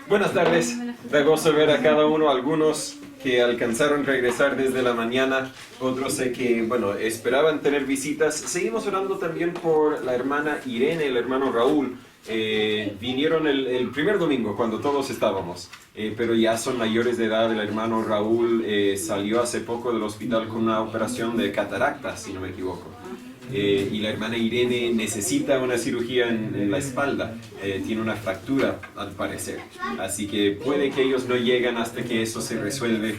Buenas tardes. Da gozo ver a cada uno, algunos que alcanzaron regresar desde la mañana, otros sé que, esperaban tener visitas. Seguimos orando también por la hermana Irene, el hermano Raúl. Vinieron el primer domingo cuando todos estábamos, pero ya son mayores de edad. El hermano Raúl salió hace poco del hospital con una operación de cataracta, si no me equivoco. Y la hermana Irene necesita una cirugía en la espalda, tiene una fractura al parecer, así que puede que ellos no lleguen hasta que eso se resuelve.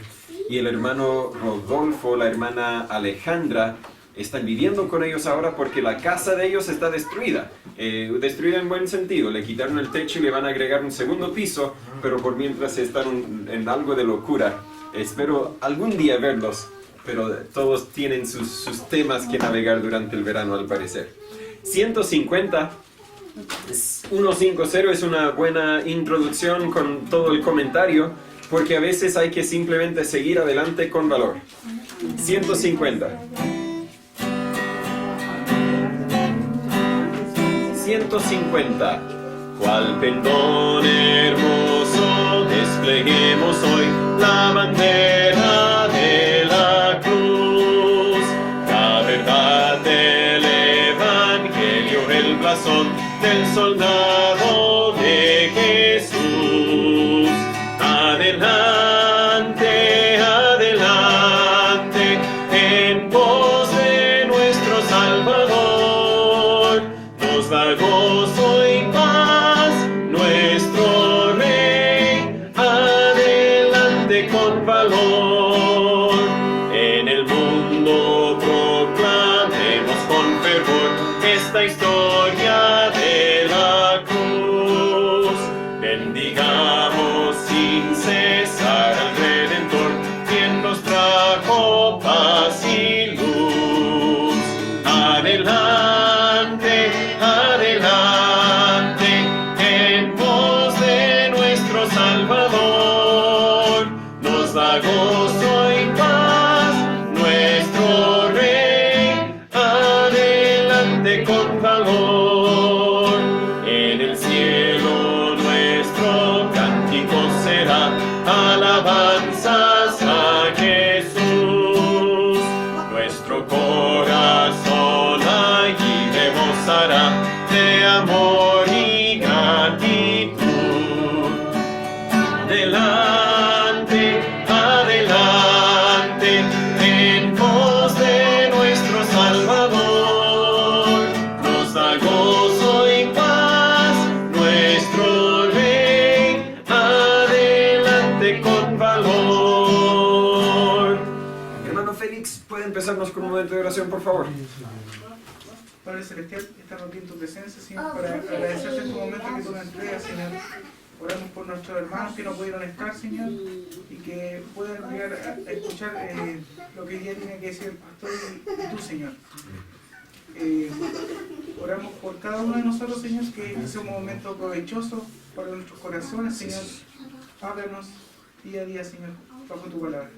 Y el hermano Rodolfo, la hermana Alejandra, están viviendo con ellos ahora porque la casa de ellos está destruida, destruida en buen sentido. Le quitaron el techo y le van a agregar un segundo piso, pero por mientras están en algo de locura. Espero algún día verlos, pero todos tienen sus temas que navegar durante el verano al parecer. 150 es una buena introducción con todo el comentario, porque a veces hay que simplemente seguir adelante con valor. 150. 150. Cuál pendón hermoso despleguemos hoy la bandera de la cruz, la verdad del evangelio, el blasón del soldado de Jesús. Adelante, adelante, en pos de nuestro Salvador, nos da gozo y paz nuestro Rey. Adelante con valor, en el mundo proclamemos con fervor esta historia de la cruz. Bendigamos sin cesar al Redentor, quien nos trajo paz y luz. Adelante, adelante, en pos de nuestro Salvador, nos da gozo y paz nuestro Rey. Adelante con valor, en el cielo nuestro cántico será alabanzas a Jesús. Nuestro corazón allí rebosará de amor y gratitud. Adelante, adelante, en pos de nuestro Salvador, nos da gozo y paz nuestro Rey. Adelante con valor. Hermano Félix, ¿puede empezarnos con un momento de oración, por favor? Padre Celestial, estamos aquí en tu presencia, Señor, para agradecerte este momento que tú nos entregas, Señor. Oramos por nuestros hermanos que no pudieron estar, Señor, y que puedan llegar a escuchar lo que hoy día tiene que decir el pastor y tú, Señor. Oramos por cada uno de nosotros, Señor, que sea un momento provechoso para nuestros corazones, Señor. Háblanos día a día, Señor, bajo tu palabra.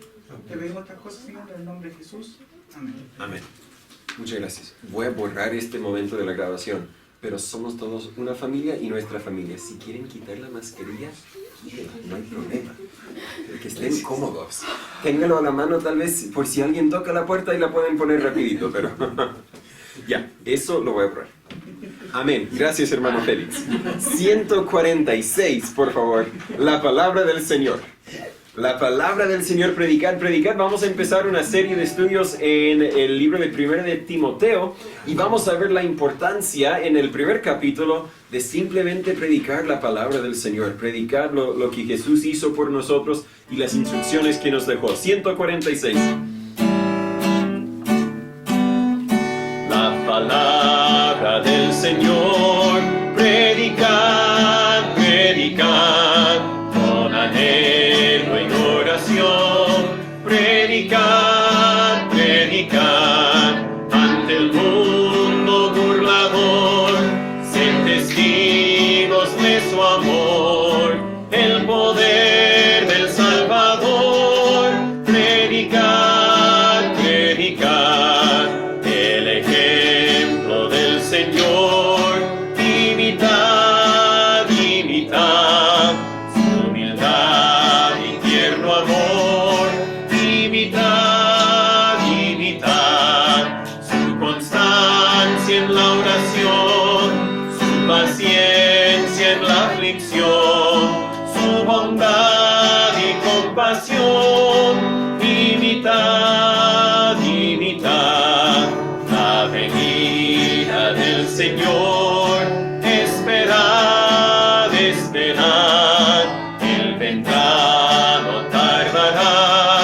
Te pedimos estas cosas, Señor, en el nombre de Jesús. Amén. Amén. Muchas gracias. Voy a borrar este momento de la grabación, pero somos todos una familia y nuestra familia. Si quieren quitar la mascarilla, quítenla, no hay problema. Pero que estén cómodos. Ténganlo a la mano, tal vez por si alguien toca la puerta y la pueden poner rapidito, pero ya, eso lo voy a borrar. Amén. Gracias, hermano Félix. 146, por favor. La palabra del Señor. La palabra del Señor, predicar. Vamos a empezar una serie de estudios en el libro de 1 de Timoteo y vamos a ver la importancia en el primer capítulo de simplemente predicar la palabra del Señor, predicar lo que Jesús hizo por nosotros y las instrucciones que nos dejó. 146. La palabra del Señor, predicar con anhelo y oración, predicar ante el mundo burlador, ser testigos de su amor, el poder del Salvador, predicar el ejemplo del Señor, imitar paciencia en la aflicción, su bondad y compasión, y mitad, la venida del Señor, esperad, Él vendrá, no tardará,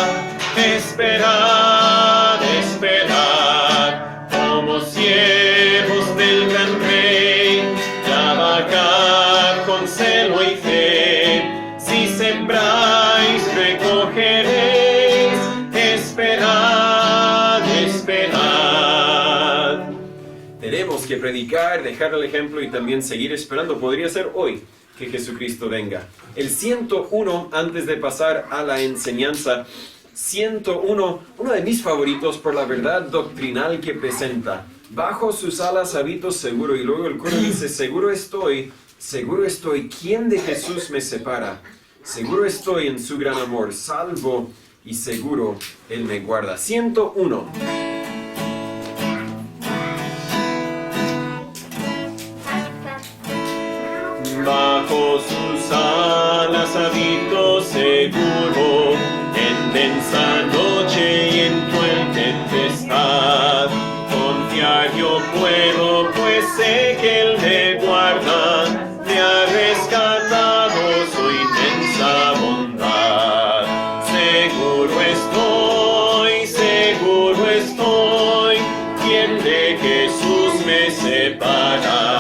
esperad, como siervos del gran Rey, trabajad con celo y fe, si sembráis, recogeréis, esperad. Tenemos que predicar, dejar el ejemplo y también seguir esperando. Podría ser hoy que Jesucristo venga. El 101, antes de pasar a la enseñanza, 101, uno de mis favoritos por la verdad doctrinal que presenta. Bajo sus alas habito seguro. Y luego el coro dice, seguro estoy, ¿quién de Jesús me separa? Seguro estoy en su gran amor, salvo y seguro Él me guarda. 101. Bajo sus alas habito seguro, en densa noche y en cruel tempestad. Confiar yo puedo, pues sé que Él me guarda, me ha rescatado su inmensa bondad. Seguro estoy, ¿quién de Jesús me separa?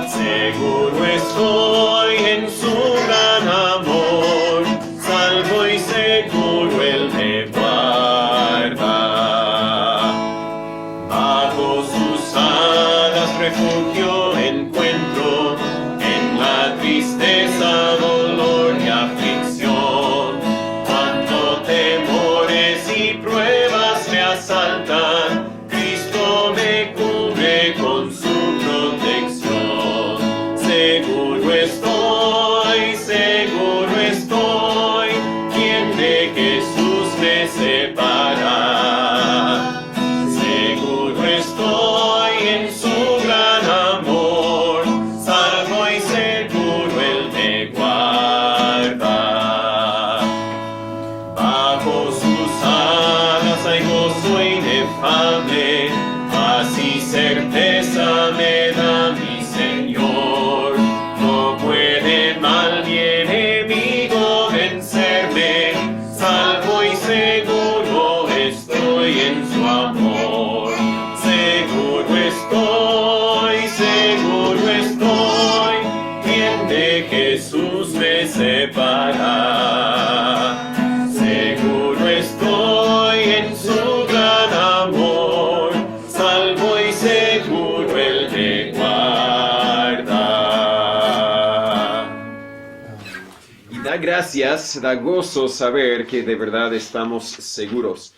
Seguro estoy en su gran amor, salvo y seguro Él me guarda. Bajo sus alas refugio encuentro, en la tristeza, dolor y aflicción. Cuando temores y pruebas me asaltan, Cristo me cubre con su protección. Seguro estoy, ¿quién de Jesús me separa? Seguro estoy en su gran amor, salvo y seguro Él me guarda. Bajo sus alas hay gozo inefable, paz y certeza me da mi Señor. No puede mal mi enemigo vencerme, salvo y seguro estoy en su amor. Seguro estoy, ¿quién de Jesús me separa? Seguro estoy en su gran amor, salvo y seguro Él me guarda. Y da gracias, da gozo saber que de verdad estamos seguros.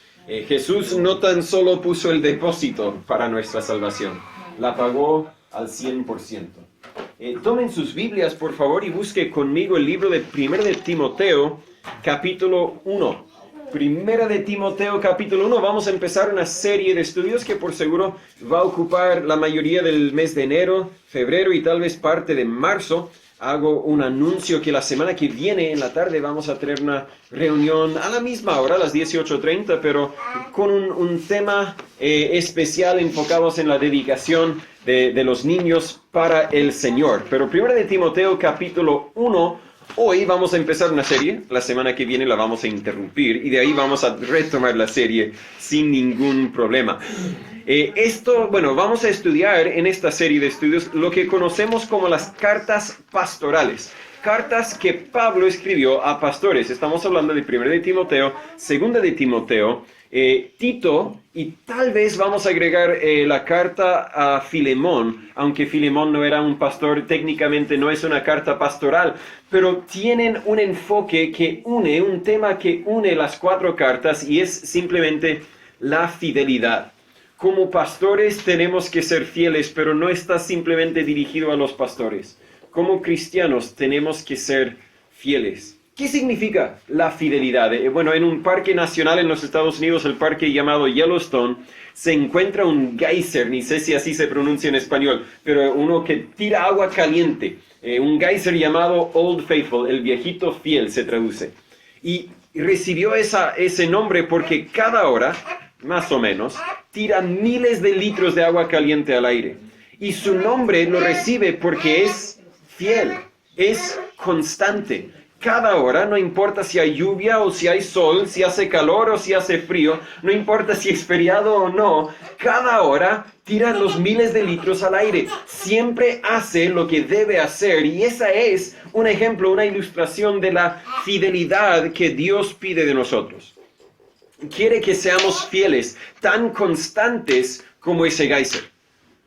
Jesús no tan solo puso el depósito para nuestra salvación, la pagó al 100%. Tomen sus Biblias, por favor, y busque conmigo el libro de 1 de Timoteo, capítulo 1. 1 de Timoteo, capítulo 1. Vamos a empezar una serie de estudios que por seguro va a ocupar la mayoría del mes de enero, febrero y tal vez parte de marzo. Hago un anuncio que la semana que viene en la tarde vamos a tener una reunión a la misma hora, a las 18:30, pero con un tema especial enfocados en la dedicación de los niños para el Señor. Pero 1 de Timoteo capítulo 1, hoy vamos a empezar una serie, la semana que viene la vamos a interrumpir y de ahí vamos a retomar la serie sin ningún problema. Vamos a estudiar en esta serie de estudios lo que conocemos como las cartas pastorales. Cartas que Pablo escribió a pastores. Estamos hablando de 1 de Timoteo, 2 de Timoteo, Tito, y tal vez vamos a agregar la carta a Filemón, aunque Filemón no era un pastor, técnicamente no es una carta pastoral, pero tienen un enfoque que une, un tema que une las 4 cartas y es simplemente la fidelidad. Como pastores tenemos que ser fieles, pero no está simplemente dirigido a los pastores. Como cristianos tenemos que ser fieles. ¿Qué significa la fidelidad? Bueno, en un parque nacional en los Estados Unidos, el parque llamado Yellowstone, se encuentra un geyser, ni sé si así se pronuncia en español, pero uno que tira agua caliente. Un geyser llamado Old Faithful, el viejito fiel se traduce. Y recibió ese nombre porque cada hora, más o menos, tira miles de litros de agua caliente al aire. Y su nombre lo recibe porque es fiel, es constante. Cada hora, no importa si hay lluvia o si hay sol, si hace calor o si hace frío, no importa si es feriado o no, cada hora tira los miles de litros al aire. Siempre hace lo que debe hacer y esa es un ejemplo, una ilustración de la fidelidad que Dios pide de nosotros. Quiere que seamos fieles, tan constantes como ese geyser.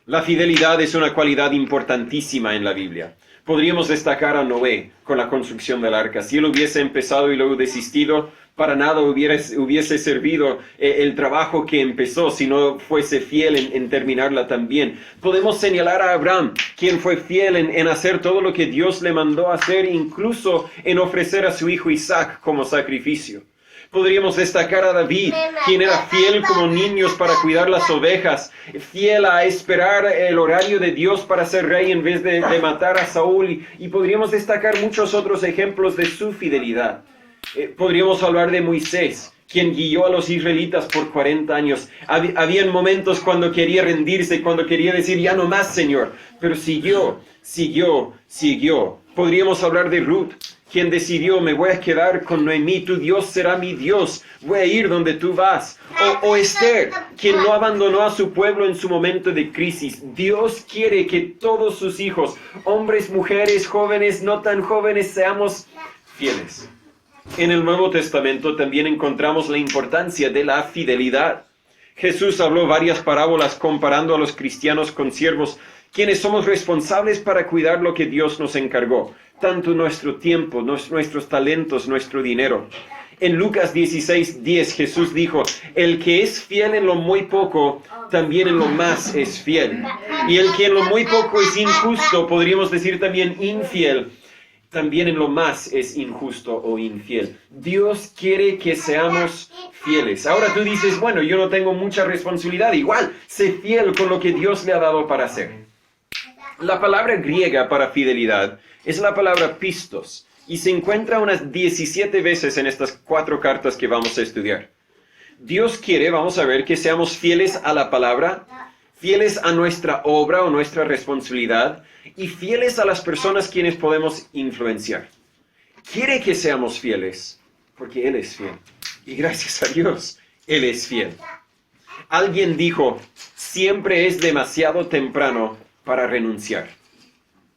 La fidelidad es una cualidad importantísima en la Biblia. Podríamos destacar a Noé con la construcción del arca. Si él hubiese empezado y luego desistido, para nada hubiese servido el trabajo que empezó si no fuese fiel en terminarla también. Podemos señalar a Abraham, quien fue fiel en hacer todo lo que Dios le mandó hacer, incluso en ofrecer a su hijo Isaac como sacrificio. Podríamos destacar a David, quien era fiel como niños para cuidar las ovejas, fiel a esperar el horario de Dios para ser rey en vez de matar a Saúl. Y podríamos destacar muchos otros ejemplos de su fidelidad. Podríamos hablar de Moisés, quien guió a los israelitas por 40 años. Habían momentos cuando quería rendirse, cuando quería decir, ya no más, Señor. Pero siguió. Podríamos hablar de Ruth, quien decidió, me voy a quedar con Noemí, tu Dios será mi Dios, voy a ir donde tú vas. O Esther, quien no abandonó a su pueblo en su momento de crisis. Dios quiere que todos sus hijos, hombres, mujeres, jóvenes, no tan jóvenes, seamos fieles. En el Nuevo Testamento también encontramos la importancia de la fidelidad. Jesús habló varias parábolas comparando a los cristianos con siervos, quienes somos responsables para cuidar lo que Dios nos encargó, tanto nuestro tiempo, nuestros talentos, nuestro dinero. En Lucas 16:10 Jesús dijo, el que es fiel en lo muy poco, también en lo más es fiel. Y el que en lo muy poco es injusto, podríamos decir también infiel, también en lo más es injusto o infiel. Dios quiere que seamos fieles. Ahora tú dices, bueno, yo no tengo mucha responsabilidad. Igual, sé fiel con lo que Dios le ha dado para hacer. La palabra griega para fidelidad es la palabra pistos y se encuentra unas 17 veces en estas 4 cartas que vamos a estudiar. Dios quiere, vamos a ver, que seamos fieles a la palabra, fieles a nuestra obra o nuestra responsabilidad y fieles a las personas quienes podemos influenciar. Quiere que seamos fieles porque Él es fiel y gracias a Dios, Él es fiel. Alguien dijo, siempre es demasiado temprano para renunciar.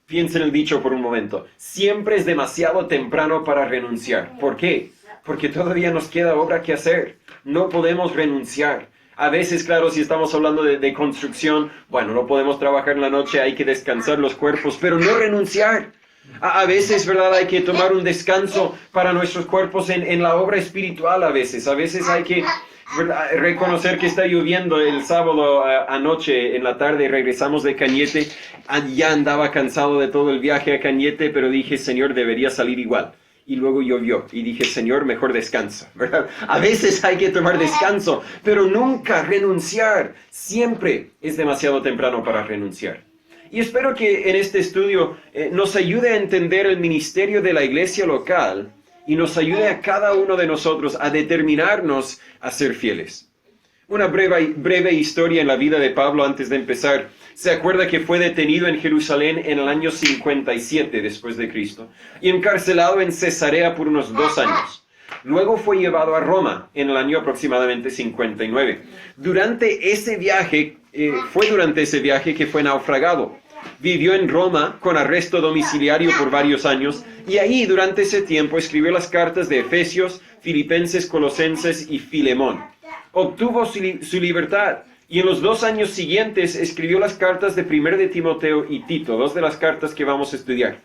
Piensen el dicho por un momento. Siempre es demasiado temprano para renunciar. ¿Por qué? Porque todavía nos queda obra que hacer. No podemos renunciar. A veces, claro, si estamos hablando de construcción, bueno, no podemos trabajar en la noche, hay que descansar los cuerpos, pero no renunciar. A veces, ¿verdad? Hay que tomar un descanso para nuestros cuerpos en la obra espiritual a veces. A veces hay que reconocer que está lloviendo. El sábado anoche en la tarde regresamos de Cañete. Ya andaba cansado de todo el viaje a Cañete, pero dije, Señor, debería salir igual. Y luego llovió y dije, Señor, mejor descansa, ¿verdad? A veces hay que tomar descanso, pero nunca renunciar. Siempre es demasiado temprano para renunciar. Y espero que en este estudio nos ayude a entender el ministerio de la iglesia local y nos ayude a cada uno de nosotros a determinarnos a ser fieles. Una breve historia en la vida de Pablo antes de empezar. Se acuerda que fue detenido en Jerusalén en el año 57 después de Cristo y encarcelado en Cesarea por unos 2 años. Luego fue llevado a Roma en el año aproximadamente 59. Durante ese viaje que fue naufragado. Vivió en Roma con arresto domiciliario por varios años y ahí durante ese tiempo escribió las cartas de Efesios, Filipenses, Colosenses y Filemón. Obtuvo su libertad y en los 2 años siguientes escribió las cartas de 1 de Timoteo y Tito, 2 de las cartas que vamos a estudiar.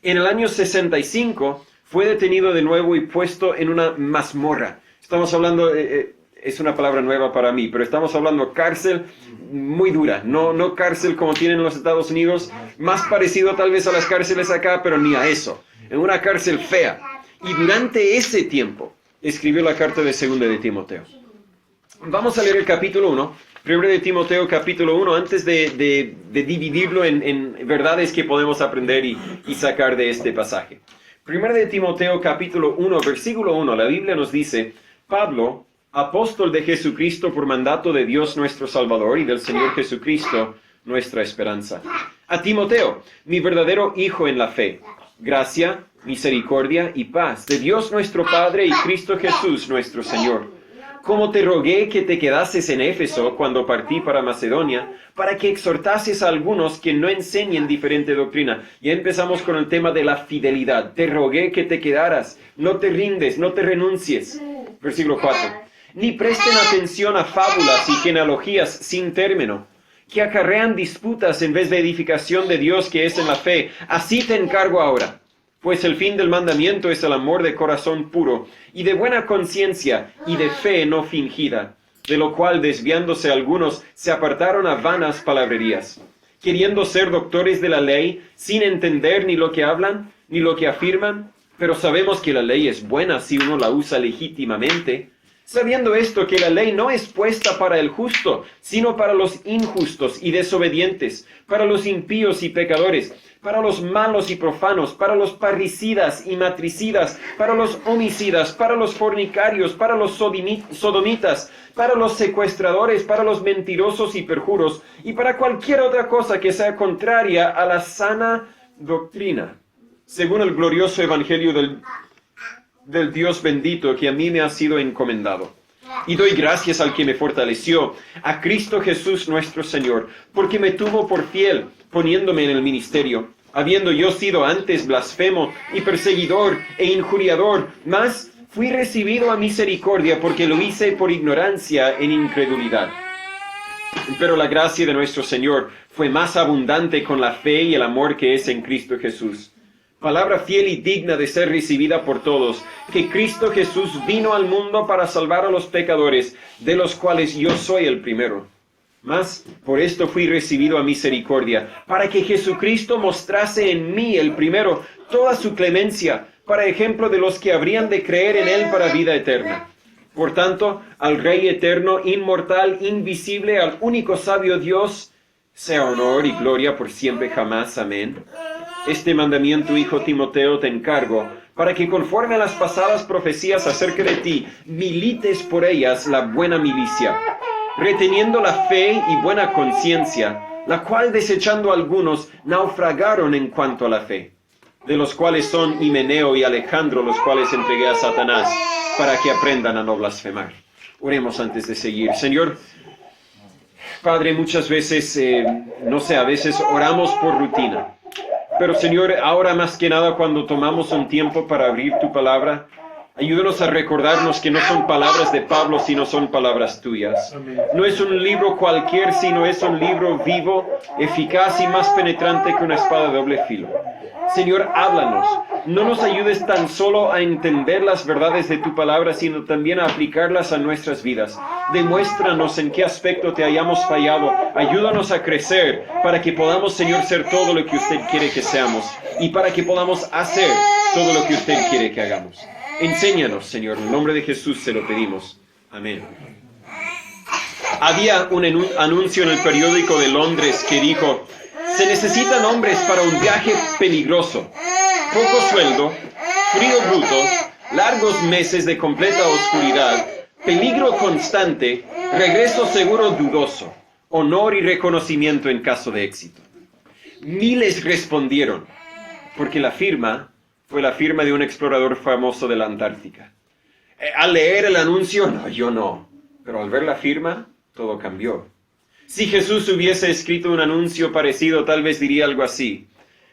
En el año 65 fue detenido de nuevo y puesto en una mazmorra. Estamos hablando... es una palabra nueva para mí, pero estamos hablando cárcel muy dura, no cárcel como tienen en los Estados Unidos, más parecido tal vez a las cárceles acá, pero ni a eso, en una cárcel fea. Y durante ese tiempo escribió la carta de 2 de Timoteo. Vamos a leer el capítulo 1, 1 de Timoteo capítulo 1, antes de dividirlo en verdades que podemos aprender y sacar de este pasaje. 1 de Timoteo capítulo 1, versículo 1, la Biblia nos dice: Pablo, apóstol de Jesucristo por mandato de Dios nuestro Salvador y del Señor Jesucristo, nuestra esperanza. A Timoteo, mi verdadero hijo en la fe, gracia, misericordia y paz de Dios nuestro Padre y Cristo Jesús nuestro Señor. Como te rogué que te quedases en Éfeso cuando partí para Macedonia, para que exhortases a algunos que no enseñen diferente doctrina. Ya empezamos con el tema de la fidelidad. Te rogué que te quedaras, no te rindes, no te renuncies. Versículo 4. Ni presten atención a fábulas y genealogías sin término, que acarrean disputas en vez de edificación de Dios que es en la fe. Así te encargo ahora. Pues el fin del mandamiento es el amor de corazón puro, y de buena conciencia, y de fe no fingida, de lo cual desviándose algunos se apartaron a vanas palabrerías, queriendo ser doctores de la ley, sin entender ni lo que hablan, ni lo que afirman. Pero sabemos que la ley es buena si uno la usa legítimamente, sabiendo esto, que la ley no es puesta para el justo, sino para los injustos y desobedientes, para los impíos y pecadores, para los malos y profanos, para los parricidas y matricidas, para los homicidas, para los fornicarios, para los sodomitas, para los secuestradores, para los mentirosos y perjuros, y para cualquier otra cosa que sea contraria a la sana doctrina, según el glorioso evangelio del Dios bendito que a mí me ha sido encomendado. Y doy gracias al que me fortaleció, a Cristo Jesús nuestro Señor, porque me tuvo por fiel, poniéndome en el ministerio, habiendo yo sido antes blasfemo y perseguidor e injuriador, mas fui recibido a misericordia, porque lo hice por ignorancia en incredulidad. Pero la gracia de nuestro Señor fue más abundante con la fe y el amor que es en Cristo Jesús. Palabra fiel y digna de ser recibida por todos, que Cristo Jesús vino al mundo para salvar a los pecadores, de los cuales yo soy el primero. Mas por esto fui recibido a misericordia, para que Jesucristo mostrase en mí el primero toda su clemencia, para ejemplo de los que habrían de creer en él para vida eterna. Por tanto, al Rey eterno, inmortal, invisible, al único sabio Dios, sea honor y gloria por siempre jamás. Amén. Este mandamiento, hijo Timoteo, te encargo, para que conforme a las pasadas profecías acerca de ti, milites por ellas la buena milicia, reteniendo la fe y buena conciencia, la cual desechando algunos, naufragaron en cuanto a la fe, de los cuales son Himeneo y Alejandro, los cuales entregué a Satanás, para que aprendan a no blasfemar. Oremos antes de seguir. Señor, Padre, muchas veces, a veces oramos por rutina. Pero Señor, ahora más que nada cuando tomamos un tiempo para abrir tu palabra, ayúdanos a recordarnos que no son palabras de Pablo, sino son palabras tuyas. Amén. No es un libro cualquier, sino es un libro vivo, eficaz y más penetrante que una espada de doble filo. Señor, háblanos. No nos ayudes tan solo a entender las verdades de tu palabra, sino también a aplicarlas a nuestras vidas. Demuéstranos en qué aspecto te hayamos fallado. Ayúdanos a crecer para que podamos, Señor, ser todo lo que usted quiere que seamos y para que podamos hacer todo lo que usted quiere que hagamos. Enséñanos, Señor. En el nombre de Jesús se lo pedimos. Amén. Había un anuncio en el periódico de Londres que dijo: se necesitan hombres para un viaje peligroso, poco sueldo, frío bruto, largos meses de completa oscuridad, peligro constante, regreso seguro dudoso, honor y reconocimiento en caso de éxito. Miles respondieron, porque la firma fue la firma de un explorador famoso de la Antártica. Al leer el anuncio, no, yo no, pero al ver la firma, todo cambió. Si Jesús hubiese escrito un anuncio parecido, tal vez diría algo así: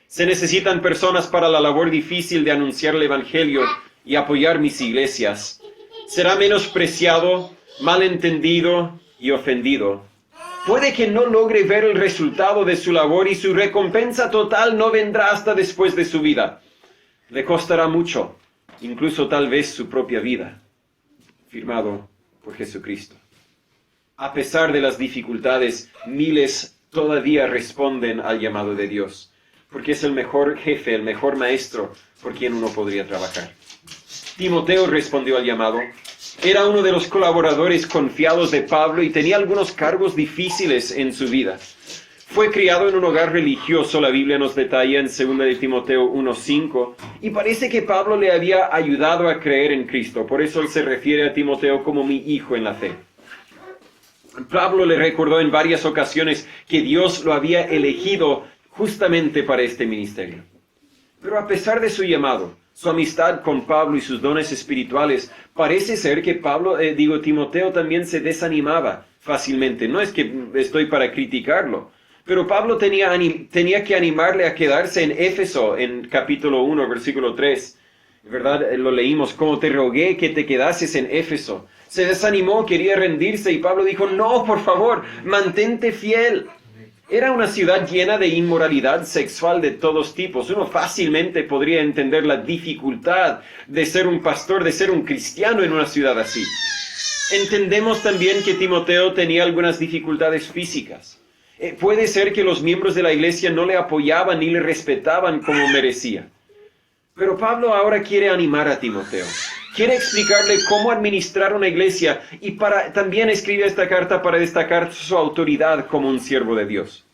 se necesitan personas para la labor difícil de anunciar el Evangelio y apoyar mis iglesias. Será menospreciado, malentendido y ofendido. Puede que no logre ver el resultado de su labor y su recompensa total no vendrá hasta después de su vida. Le costará mucho, incluso tal vez su propia vida. Firmado por Jesucristo. A pesar de las dificultades, miles todavía responden al llamado de Dios, porque es el mejor jefe, el mejor maestro por quien uno podría trabajar. Timoteo respondió al llamado. Era uno de los colaboradores confiados de Pablo y tenía algunos cargos difíciles en su vida. Fue criado en un hogar religioso, la Biblia nos detalla en 2 de Timoteo 1:5, y parece que Pablo le había ayudado a creer en Cristo. Por eso él se refiere a Timoteo como mi hijo en la fe. Pablo le recordó en varias ocasiones que Dios lo había elegido justamente para este ministerio. Pero a pesar de su llamado, su amistad con Pablo y sus dones espirituales, parece ser que Timoteo también se desanimaba fácilmente. No es que estoy para criticarlo, pero Pablo tenía que animarle a quedarse en Éfeso en capítulo 1, versículo 3. ¿Verdad? Lo leímos, como te rogué que te quedases en Éfeso. Se desanimó, quería rendirse y Pablo dijo, no, por favor, mantente fiel. Era una ciudad llena de inmoralidad sexual de todos tipos. Uno fácilmente podría entender la dificultad de ser un pastor, de ser un cristiano en una ciudad así. Entendemos también que Timoteo tenía algunas dificultades físicas. Puede ser que los miembros de la iglesia no le apoyaban ni le respetaban como merecía. Pero Pablo ahora quiere animar a Timoteo. Quiere explicarle cómo administrar una iglesia y también escribe esta carta para destacar su autoridad como un siervo de Dios.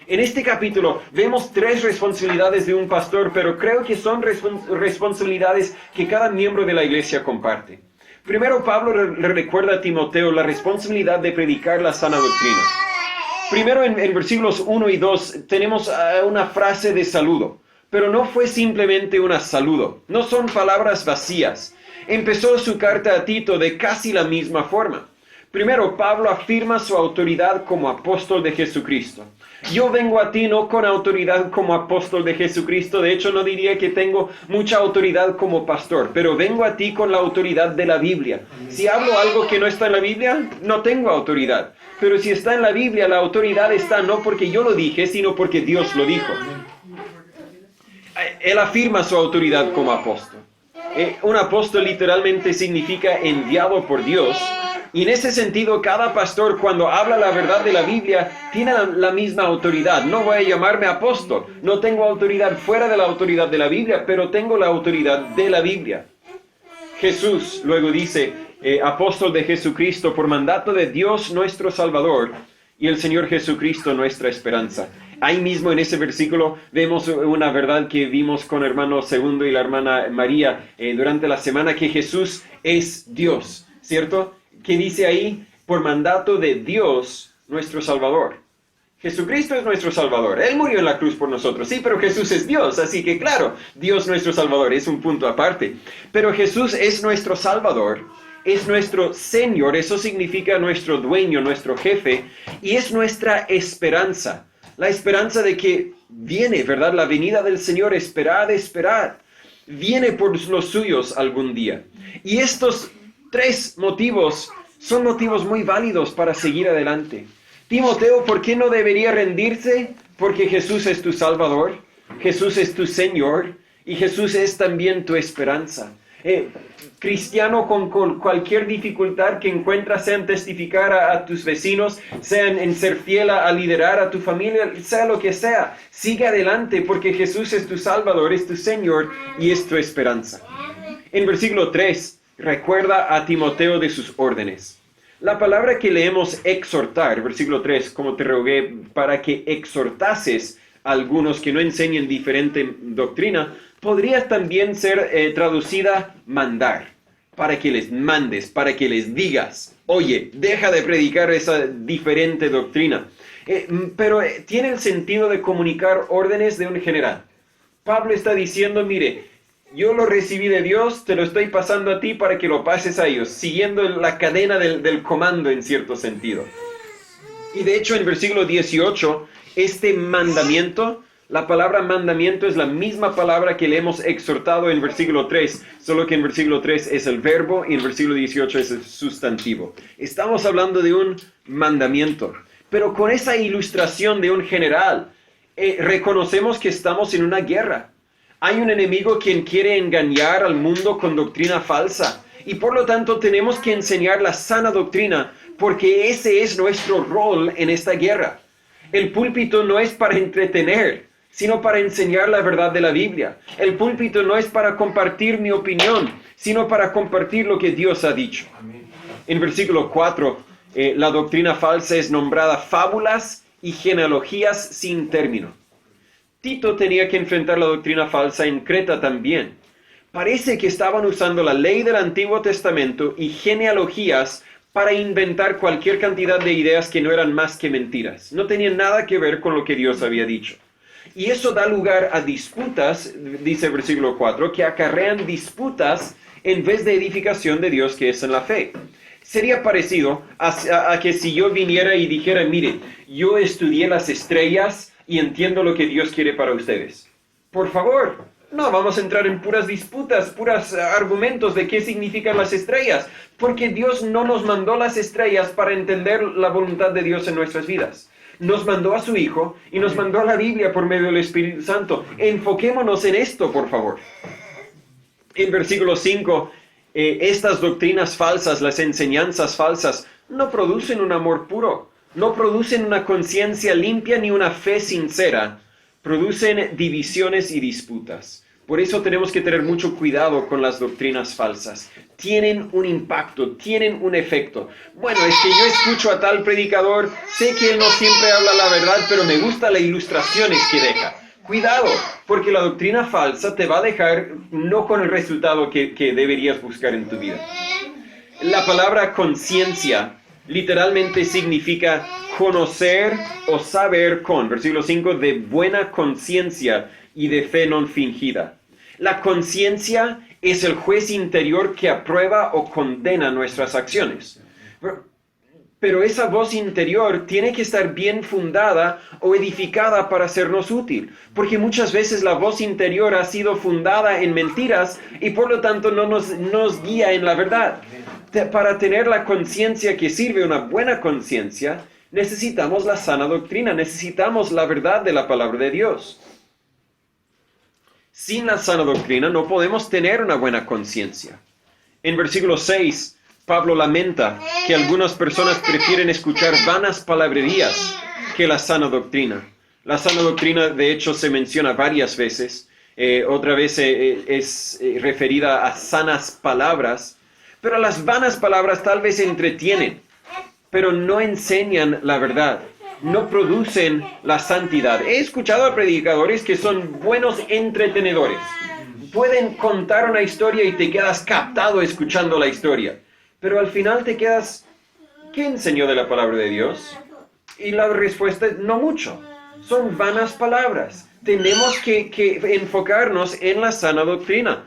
En este capítulo vemos 3 responsabilidades de un pastor, pero creo que son responsabilidades que cada miembro de la iglesia comparte. Primero, Pablo le recuerda a Timoteo la responsabilidad de predicar la sana doctrina. Primero, en versículos 1 y 2, tenemos una frase de saludo, pero no fue simplemente un saludo, no son palabras vacías. Empezó su carta a Tito de casi la misma forma. Primero, Pablo afirma su autoridad como apóstol de Jesucristo. Yo vengo a ti no con autoridad como apóstol de Jesucristo, de hecho no diría que tengo mucha autoridad como pastor, pero vengo a ti con la autoridad de la Biblia. Si hablo algo que no está en la Biblia, no tengo autoridad. Pero si está en la Biblia, la autoridad está no porque yo lo dije, sino porque Dios lo dijo. Él afirma su autoridad como apóstol. Un apóstol literalmente significa enviado por Dios. Y en ese sentido, cada pastor cuando habla la verdad de la Biblia tiene la misma autoridad. No voy a llamarme apóstol. No tengo autoridad fuera de la autoridad de la Biblia, pero tengo la autoridad de la Biblia. Jesús luego dice, apóstol de Jesucristo por mandato de Dios nuestro Salvador y el Señor Jesucristo nuestra esperanza. Ahí mismo en ese versículo vemos una verdad que vimos con el hermano Segundo y la hermana María durante la semana, que Jesús es Dios, ¿cierto? ¿Qué dice ahí? Por mandato de Dios nuestro Salvador. Jesucristo es nuestro Salvador. Él murió en la cruz por nosotros. Sí, pero Jesús es Dios. Así que claro, Dios nuestro Salvador es un punto aparte. Pero Jesús es nuestro Salvador. Es nuestro Señor. Eso significa nuestro dueño, nuestro jefe. Y es nuestra esperanza. La esperanza de que viene, ¿verdad? La venida del Señor, esperad. Viene por los suyos algún día. Y estos 3 motivos son motivos muy válidos para seguir adelante. Timoteo, ¿por qué no debería rendirse? Porque Jesús es tu Salvador, Jesús es tu Señor y Jesús es también tu esperanza. Cristiano, con cualquier dificultad que encuentras, sea en testificar a tus vecinos, sea en ser fiel a liderar a tu familia, sea lo que sea, sigue adelante porque Jesús es tu Salvador, es tu Señor y es tu esperanza. En versículo 3, recuerda a Timoteo de sus órdenes. La palabra que leemos exhortar, versículo 3, como te rogué para que exhortases a algunos que no enseñen diferente doctrina, podría también ser traducida mandar, para que les mandes, para que les digas, oye, deja de predicar esa diferente doctrina. Pero tiene el sentido de comunicar órdenes de un general. Pablo está diciendo, mire, yo lo recibí de Dios, te lo estoy pasando a ti para que lo pases a ellos, siguiendo la cadena del comando en cierto sentido. Y de hecho en versículo 18, este mandamiento, la palabra mandamiento es la misma palabra que le hemos exhortado en versículo 3, solo que en versículo 3 es el verbo y en versículo 18 es el sustantivo. Estamos hablando de un mandamiento, pero con esa ilustración de un general, reconocemos que estamos en una guerra. Hay un enemigo quien quiere engañar al mundo con doctrina falsa y por lo tanto tenemos que enseñar la sana doctrina porque ese es nuestro rol en esta guerra. El púlpito no es para entretener, sino para enseñar la verdad de la Biblia. El púlpito no es para compartir mi opinión, sino para compartir lo que Dios ha dicho. En versículo 4, la doctrina falsa es nombrada fábulas y genealogías sin término. Tito tenía que enfrentar la doctrina falsa en Creta también. Parece que estaban usando la ley del Antiguo Testamento y genealogías para inventar cualquier cantidad de ideas que no eran más que mentiras. No tenían nada que ver con lo que Dios había dicho. Y eso da lugar a disputas, dice el versículo 4, que acarrean disputas en vez de edificación de Dios que es en la fe. Sería parecido a que si yo viniera y dijera, miren, yo estudié las estrellas y entiendo lo que Dios quiere para ustedes. Por favor, no vamos a entrar en puras disputas, puros argumentos de qué significan las estrellas, porque Dios no nos mandó las estrellas para entender la voluntad de Dios en nuestras vidas. Nos mandó a su Hijo y nos mandó a la Biblia por medio del Espíritu Santo. Enfoquémonos en esto, por favor. En versículo 5, estas doctrinas falsas, las enseñanzas falsas, no producen un amor puro, no producen una conciencia limpia ni una fe sincera, producen divisiones y disputas. Por eso tenemos que tener mucho cuidado con las doctrinas falsas. Tienen un impacto, tienen un efecto. Bueno, es que yo escucho a tal predicador, sé que él no siempre habla la verdad, pero me gustan las ilustraciones que deja. Cuidado, porque la doctrina falsa te va a dejar no con el resultado que deberías buscar en tu vida. La palabra conciencia literalmente significa conocer o saber con, versículo 5, de buena conciencia y de fe no fingida. La conciencia es el juez interior que aprueba o condena nuestras acciones. Pero esa voz interior tiene que estar bien fundada o edificada para sernos útil, porque muchas veces la voz interior ha sido fundada en mentiras y por lo tanto no nos guía en la verdad. Para tener la conciencia que sirve, una buena conciencia, necesitamos la sana doctrina, necesitamos la verdad de la palabra de Dios. Sin la sana doctrina no podemos tener una buena conciencia. En versículo 6, Pablo lamenta que algunas personas prefieren escuchar vanas palabrerías que la sana doctrina. La sana doctrina, de hecho, se menciona varias veces. Otra vez es referida a sanas palabras. Pero las vanas palabras tal vez entretienen, pero no enseñan la verdad. No producen la santidad. He escuchado a predicadores que son buenos entretenedores. Pueden contar una historia y te quedas captado escuchando la historia. Pero al final te quedas, ¿qué enseñó de la palabra de Dios? Y la respuesta es no mucho. Son vanas palabras. Tenemos que enfocarnos en la sana doctrina.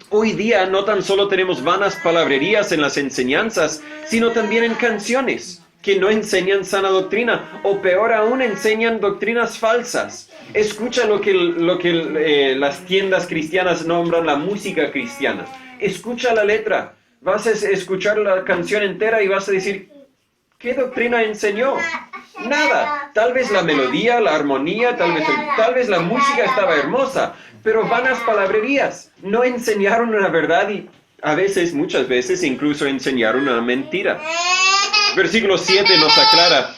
Hoy día no tan solo tenemos vanas palabrerías en las enseñanzas, sino también en canciones que no enseñan sana doctrina, o peor aún, enseñan doctrinas falsas. Escucha lo que las tiendas cristianas nombran la música cristiana. Escucha la letra. Vas a escuchar la canción entera y vas a decir, ¿qué doctrina enseñó? Nada. Tal vez la melodía, la armonía, tal vez la música estaba hermosa, pero vanas palabrerías. No enseñaron una verdad y a veces, muchas veces, incluso enseñaron una mentira. Versículo 7 nos aclara,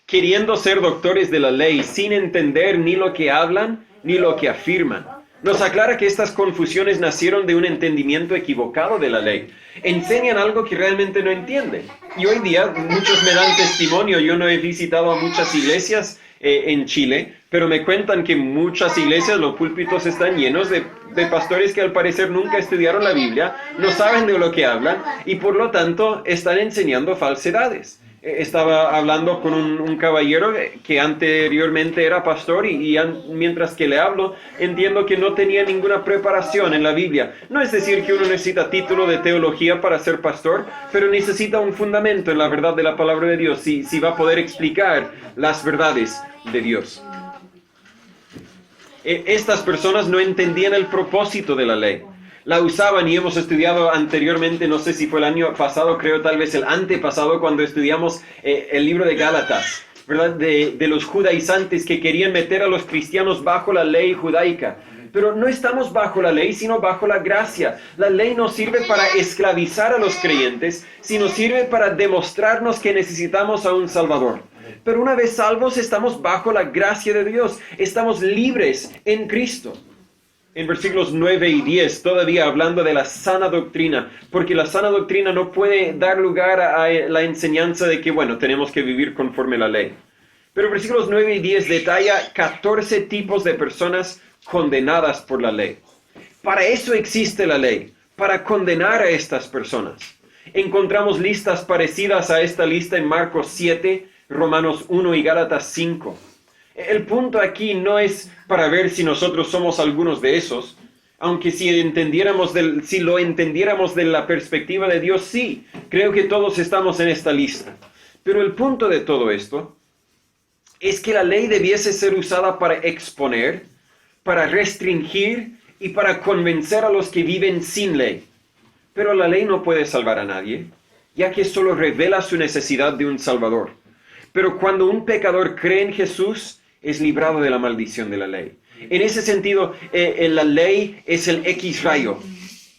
queriendo ser doctores de la ley sin entender ni lo que hablan ni lo que afirman. Nos aclara que estas confusiones nacieron de un entendimiento equivocado de la ley. Enseñan algo que realmente no entienden. Y hoy día muchos me dan testimonio. Yo no he visitado a muchas iglesias en Chile, pero me cuentan que muchas iglesias, los púlpitos están llenos de pastores que al parecer nunca estudiaron la Biblia, no saben de lo que hablan y por lo tanto están enseñando falsedades. Estaba hablando con un caballero que anteriormente era pastor y mientras que le hablo entiendo que no tenía ninguna preparación en la Biblia. No es decir que uno necesita título de teología para ser pastor, pero necesita un fundamento en la verdad de la palabra de Dios si va a poder explicar las verdades de Dios. Estas personas no entendían el propósito de la ley. La usaban y hemos estudiado anteriormente, no sé si fue el año pasado, creo tal vez el antepasado, cuando estudiamos el libro de Gálatas, ¿verdad? De los judaizantes que querían meter a los cristianos bajo la ley judaica. Pero no estamos bajo la ley, sino bajo la gracia. La ley no sirve para esclavizar a los creyentes, sino sirve para demostrarnos que necesitamos a un Salvador. Pero una vez salvos, estamos bajo la gracia de Dios. Estamos libres en Cristo. En versículos 9 y 10, todavía hablando de la sana doctrina, porque la sana doctrina no puede dar lugar a la enseñanza de que, bueno, tenemos que vivir conforme a la ley. Pero versículos 9 y 10 detalla 14 tipos de personas condenadas por la ley. Para eso existe la ley, para condenar a estas personas. Encontramos listas parecidas a esta lista en Marcos 7, Romanos 1 y Gálatas 5. El punto aquí no es para ver si nosotros somos algunos de esos, aunque si lo entendiéramos de la perspectiva de Dios, sí, creo que todos estamos en esta lista. Pero el punto de todo esto es que la ley debiese ser usada para exponer, para restringir y para convencer a los que viven sin ley. Pero la ley no puede salvar a nadie, ya que solo revela su necesidad de un Salvador. Pero cuando un pecador cree en Jesús, es librado de la maldición de la ley. En ese sentido, la ley es el X rayo,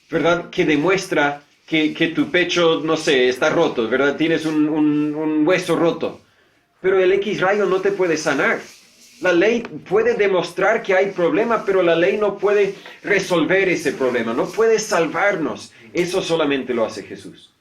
¿verdad? Que demuestra que tu pecho, no sé, está roto, ¿verdad? Tienes un hueso roto. Pero el X rayo no te puede sanar. La ley puede demostrar que hay problema, pero la ley no puede resolver ese problema, no puede salvarnos. Eso solamente lo hace Jesús.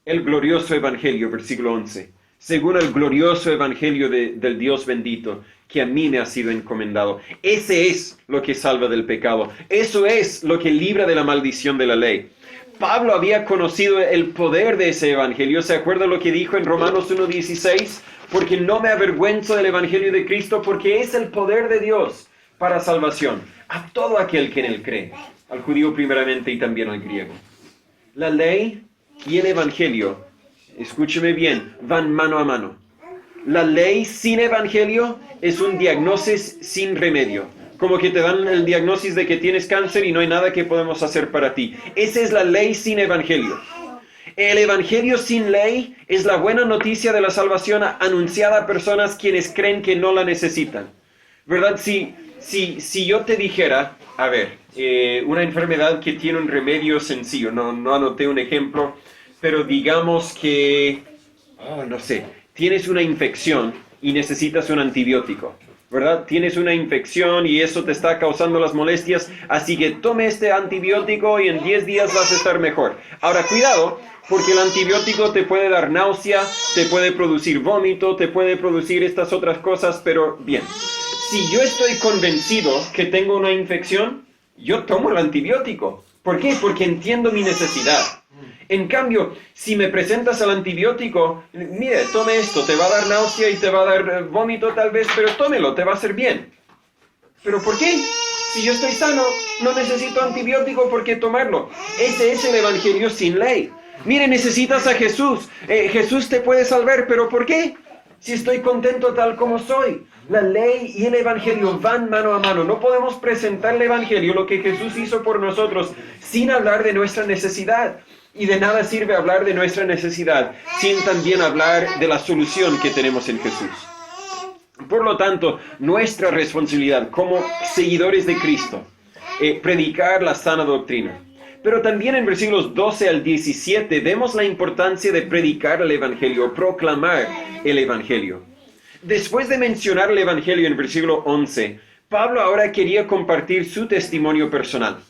El glorioso evangelio, versículo 11. Según el glorioso evangelio del Dios bendito, que a mí me ha sido encomendado. Ese es lo que salva del pecado. Eso es lo que libra de la maldición de la ley. Pablo había conocido el poder de ese evangelio. ¿Se acuerda lo que dijo en Romanos 1:16? Porque no me avergüenzo del evangelio de Cristo, porque es el poder de Dios para salvación a todo aquel que en él cree, al judío primeramente y también al griego. La ley y el evangelio, escúcheme bien, van mano a mano. La ley sin evangelio es un diagnóstico sin remedio. Como que te dan el diagnóstico de que tienes cáncer y no hay nada que podemos hacer para ti. Esa es la ley sin evangelio. El evangelio sin ley es la buena noticia de la salvación anunciada a personas quienes creen que no la necesitan. ¿Verdad? Si yo te dijera, a ver, una enfermedad que tiene un remedio sencillo, no anoté un ejemplo, pero digamos que, no sé, tienes una infección y necesitas un antibiótico, ¿verdad? Tienes una infección y eso te está causando las molestias, así que tome este antibiótico y en 10 días vas a estar mejor. Ahora, cuidado, porque el antibiótico te puede dar náusea, te puede producir vómito, te puede producir estas otras cosas, pero bien. Si yo estoy convencido que tengo una infección, yo tomo el antibiótico. ¿Por qué? Porque entiendo mi necesidad. En cambio, si me presentas el antibiótico, mire, tome esto, te va a dar náusea y te va a dar vómito tal vez, pero tómelo, te va a hacer bien. ¿Pero por qué? Si yo estoy sano, no necesito antibiótico, ¿por qué tomarlo? Ese es el evangelio sin ley. Mire, necesitas a Jesús. Jesús te puede salvar, ¿pero por qué? Si estoy contento tal como soy. La ley y el evangelio van mano a mano. No podemos presentar el evangelio, lo que Jesús hizo por nosotros, sin hablar de nuestra necesidad. Y de nada sirve hablar de nuestra necesidad sin también hablar de la solución que tenemos en Jesús. Por lo tanto, nuestra responsabilidad como seguidores de Cristo, predicar la sana doctrina. Pero también en versículos 12 al 17 vemos la importancia de predicar el evangelio, proclamar el evangelio. Después de mencionar el evangelio en versículo 11, Pablo ahora quería compartir su testimonio personal.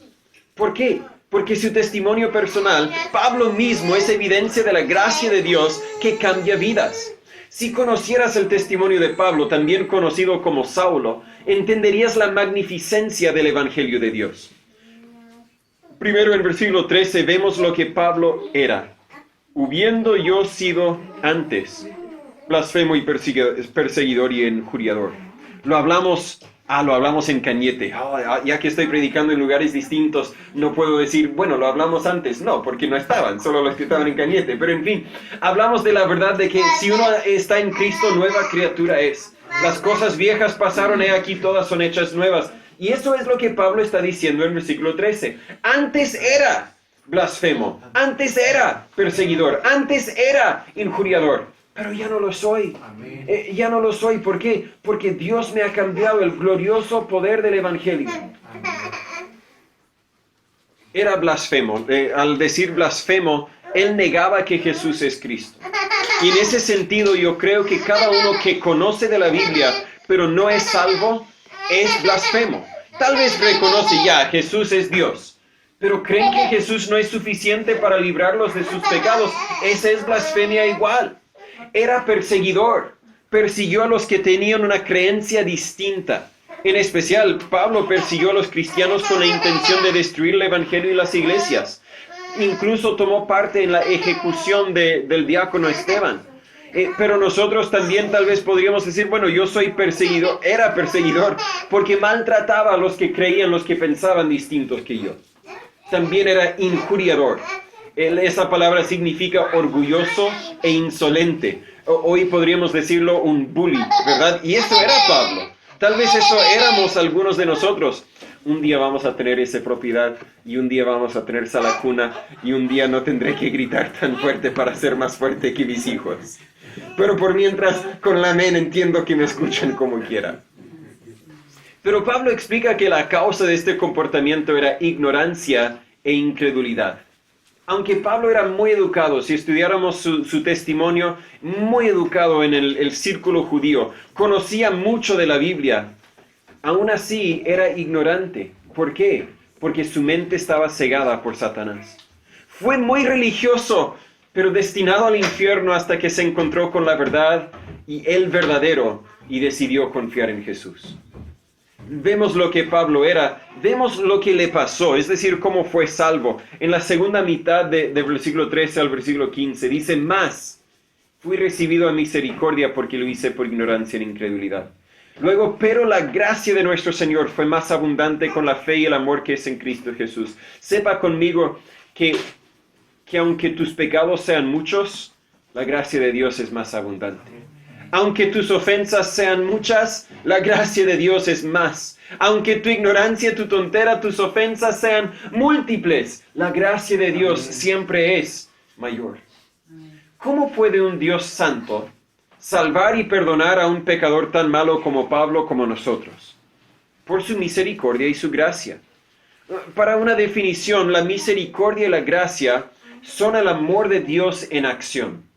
¿Por qué? Porque su testimonio personal, Pablo mismo, es evidencia de la gracia de Dios que cambia vidas. Si conocieras el testimonio de Pablo, también conocido como Saulo, entenderías la magnificencia del Evangelio de Dios. Primero en versículo 13 vemos lo que Pablo era. Habiendo yo sido antes blasfemo y perseguidor y injuriador. Lo hablamos en Cañete. Ya que estoy predicando en lugares distintos, no puedo decir, bueno, lo hablamos antes. No, porque no estaban, solo los que estaban en Cañete. Pero en fin, hablamos de la verdad de que si uno está en Cristo, nueva criatura es. Las cosas viejas pasaron, he aquí todas son hechas nuevas. Y eso es lo que Pablo está diciendo en versículo 13. Antes era blasfemo, antes era perseguidor, antes era injuriador. Pero ya no lo soy. Ya no lo soy. ¿Por qué? Porque Dios me ha cambiado, el glorioso poder del Evangelio. Era blasfemo. Al decir blasfemo, él negaba que Jesús es Cristo. Y en ese sentido yo creo que cada uno que conoce de la Biblia, pero no es salvo, es blasfemo. Tal vez reconoce ya, Jesús es Dios, pero creen que Jesús no es suficiente para librarlos de sus pecados. Esa es blasfemia igual. Era perseguidor, persiguió a los que tenían una creencia distinta. En especial, Pablo persiguió a los cristianos con la intención de destruir el evangelio y las iglesias. Incluso tomó parte en la ejecución del diácono Esteban. Pero nosotros también tal vez podríamos decir, bueno, yo soy perseguidor, era perseguidor, porque maltrataba a los que creían, los que pensaban distintos que yo. También era injuriador. Esa palabra significa orgulloso e insolente. Hoy podríamos decirlo un bully, ¿verdad? Y eso era Pablo. Tal vez eso éramos algunos de nosotros. Un día vamos a tener esa propiedad y un día vamos a tener sala cuna y un día no tendré que gritar tan fuerte para ser más fuerte que mis hijos. Pero por mientras, con la amén entiendo que me escuchen como quieran. Pero Pablo explica que la causa de este comportamiento era ignorancia e incredulidad. Aunque Pablo era muy educado, si estudiáramos su testimonio, muy educado en el círculo judío, conocía mucho de la Biblia, aún así era ignorante. ¿Por qué? Porque su mente estaba cegada por Satanás. Fue muy religioso, pero destinado al infierno hasta que se encontró con la verdad y el verdadero y decidió confiar en Jesús. Vemos lo que Pablo era, vemos lo que le pasó, es decir, cómo fue salvo. En la segunda mitad del versículo 13 al versículo 15 dice, más fui recibido a misericordia porque lo hice por ignorancia e incredulidad. Luego, pero la gracia de nuestro Señor fue más abundante con la fe y el amor que es en Cristo Jesús. Sepa conmigo que aunque tus pecados sean muchos, la gracia de Dios es más abundante. Aunque tus ofensas sean muchas, la gracia de Dios es más. Aunque tu ignorancia, tu tontera, tus ofensas sean múltiples, la gracia de Dios siempre es mayor. ¿Cómo puede un Dios santo salvar y perdonar a un pecador tan malo como Pablo, como nosotros? Por su misericordia y su gracia. Para una definición, la misericordia y la gracia son el amor de Dios en acción.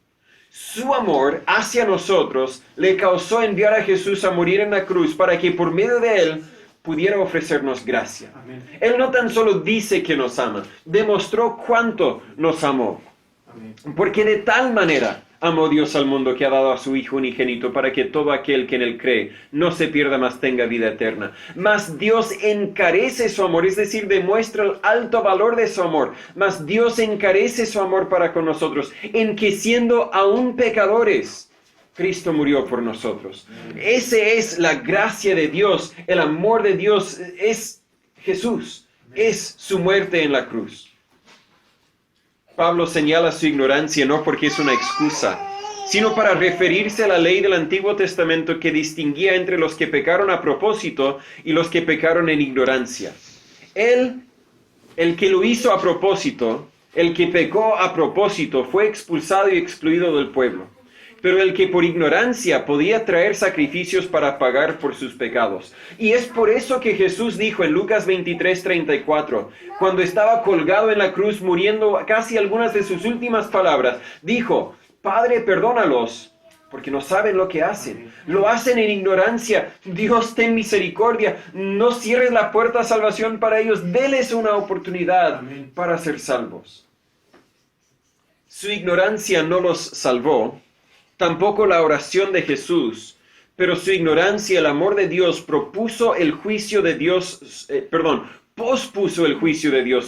Su amor hacia nosotros le causó enviar a Jesús a morir en la cruz para que por medio de él pudiera ofrecernos gracia. Amén. Él no tan solo dice que nos ama, demostró cuánto nos amó. Amén. Porque de tal manera amó Dios al mundo que ha dado a su Hijo unigénito para que todo aquel que en él cree no se pierda, mas tenga vida eterna. Mas Dios encarece su amor, es decir, demuestra el alto valor de su amor. Mas Dios encarece su amor para con nosotros, en que siendo aún pecadores, Cristo murió por nosotros. Esa es la gracia de Dios, el amor de Dios es Jesús, es su muerte en la cruz. Pablo señala su ignorancia no porque es una excusa, sino para referirse a la ley del Antiguo Testamento que distinguía entre los que pecaron a propósito y los que pecaron en ignorancia. Él, el que lo hizo a propósito, el que pecó a propósito, fue expulsado y excluido del pueblo. Pero el que por ignorancia podía traer sacrificios para pagar por sus pecados. Y es por eso que Jesús dijo en Lucas 23:34, cuando estaba colgado en la cruz muriendo, casi algunas de sus últimas palabras, dijo, Padre, perdónalos, porque no saben lo que hacen. Lo hacen en ignorancia. Dios, ten misericordia. No cierres la puerta a salvación para ellos. Déles una oportunidad para ser salvos. Su ignorancia no los salvó. Tampoco la oración de Jesús, pero su ignorancia, el amor de Dios, pospuso el juicio de Dios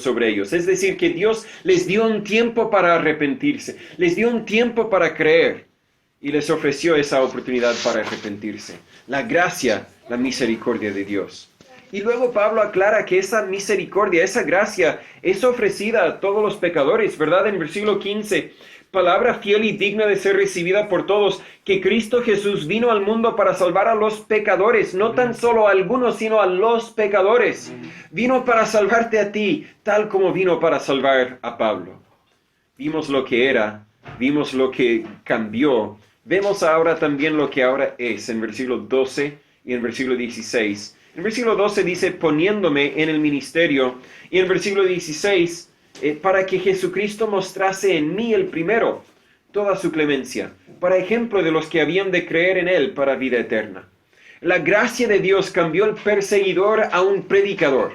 sobre ellos. Es decir, que Dios les dio un tiempo para arrepentirse, les dio un tiempo para creer y les ofreció esa oportunidad para arrepentirse. La gracia, la misericordia de Dios. Y luego Pablo aclara que esa misericordia, esa gracia es ofrecida a todos los pecadores, ¿verdad? En versículo 15, palabra fiel y digna de ser recibida por todos, que Cristo Jesús vino al mundo para salvar a los pecadores, no tan solo a algunos, sino a los pecadores. Vino para salvarte a ti, tal como vino para salvar a Pablo. Vimos lo que era, vimos lo que cambió, vemos ahora también lo que ahora es, en versículo 12 y en versículo 16. En versículo 12 dice, poniéndome en el ministerio, y en versículo 16, para que Jesucristo mostrase en mí el primero, toda su clemencia, para ejemplo de los que habían de creer en él para vida eterna. La gracia de Dios cambió el perseguidor a un predicador.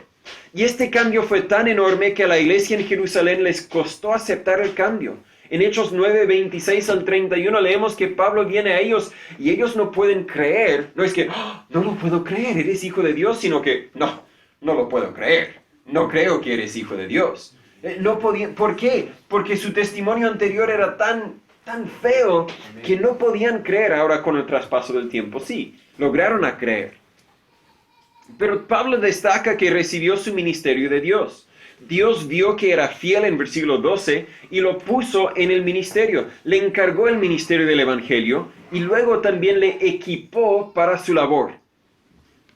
Y este cambio fue tan enorme que a la iglesia en Jerusalén les costó aceptar el cambio. En Hechos 9, 26 al 31 leemos que Pablo viene a ellos y ellos no pueden creer. No es que, "Oh, no lo puedo creer, eres hijo de Dios", sino que, no lo puedo creer. No creo que eres hijo de Dios. No podían, ¿por qué? Porque su testimonio anterior era tan feo que no podían creer. Ahora con el traspaso del tiempo, sí, lograron a creer. Pero Pablo destaca que recibió su ministerio de Dios. Dios vio que era fiel en versículo 12 y lo puso en el ministerio. Le encargó el ministerio del Evangelio y luego también le equipó para su labor.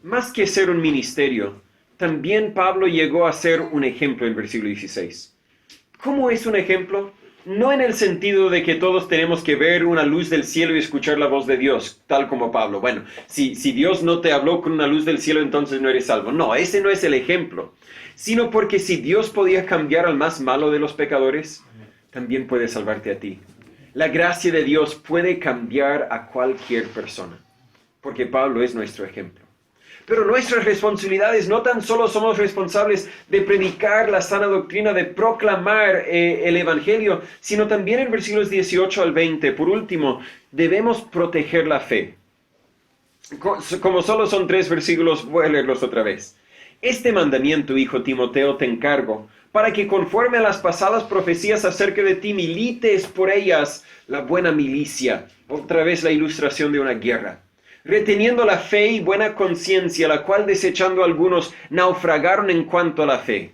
Más que ser un ministerio, también Pablo llegó a ser un ejemplo en versículo 16. ¿Cómo es un ejemplo? No en el sentido de que todos tenemos que ver una luz del cielo y escuchar la voz de Dios, tal como Pablo. Bueno, si Dios no te habló con una luz del cielo, entonces no eres salvo. No, ese no es el ejemplo. Sino porque si Dios podía cambiar al más malo de los pecadores, también puede salvarte a ti. La gracia de Dios puede cambiar a cualquier persona, porque Pablo es nuestro ejemplo. Pero nuestras responsabilidades no tan solo somos responsables de predicar la sana doctrina, de proclamar el Evangelio, sino también en versículos 18 al 20, por último, debemos proteger la fe. Como solo son 3 versículos, voy a leerlos otra vez. Este mandamiento, hijo Timoteo, te encargo, para que conforme a las pasadas profecías acerca de ti milites por ellas la buena milicia. Otra vez la ilustración de una guerra. Reteniendo la fe y buena conciencia, la cual desechando algunos naufragaron en cuanto a la fe,